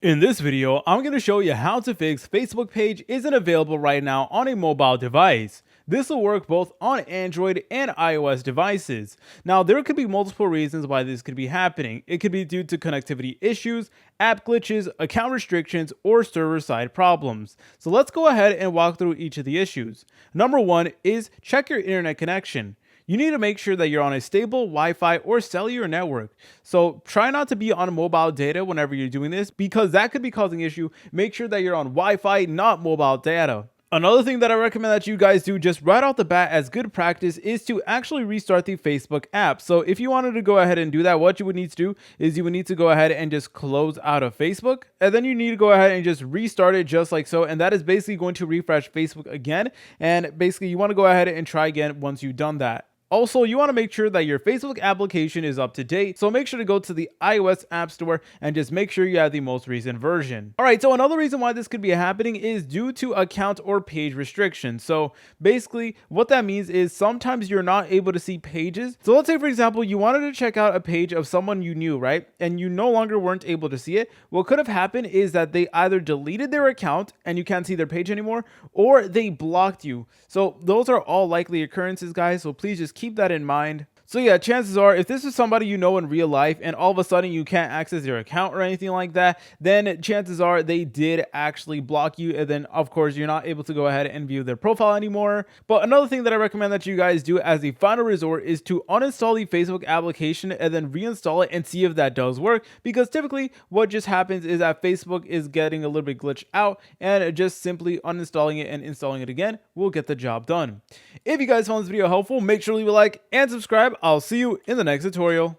In this video, I'm going to show you how to fix Facebook page isn't available right now on a mobile device. This will work both on Android and iOS devices. Now, there could be multiple reasons why this could be happening. It could be due to connectivity issues, app glitches, account restrictions, or server-side problems. So let's go ahead and walk through each of the issues. Number one is check your internet connection. You need to make sure that you're on a stable Wi-Fi or cellular network. So try not to be on mobile data whenever you're doing this because that could be causing issue. Make sure that you're on Wi-Fi, not mobile data. Another thing that I recommend that you guys do just right off the bat as good practice is to actually restart the Facebook app. So if you wanted to go ahead and do that, what you would need to do is you would need to go ahead and just close out of Facebook, and then you need to go ahead and just restart it just like so. And that is basically going to refresh Facebook again. And basically you want to go ahead and try again once you've done that. Also, you want to make sure that your Facebook application is up to date, so make sure to go to the iOS App Store and just make sure you have the most recent version. Alright, so another reason why this could be happening is due to account or page restrictions. So basically, what that means is sometimes you're not able to see pages. So let's say, for example, you wanted to check out a page of someone you knew, right? And you no longer weren't able to see it. What could have happened is that they either deleted their account and you can't see their page anymore, or they blocked you. So those are all likely occurrences, guys, so please just keep that in mind. So yeah, chances are if this is somebody you know in real life and all of a sudden you can't access their account or anything like that, then chances are they did actually block you, and then of course you're not able to go ahead and view their profile anymore. But another thing that I recommend that you guys do as a final resort is to uninstall the Facebook application and then reinstall it and see if that does work, because typically what just happens is that Facebook is getting a little bit glitched out, and just simply uninstalling it and installing it again will get the job done. If you guys found this video helpful, make sure to leave a like and subscribe. I'll see you in the next tutorial.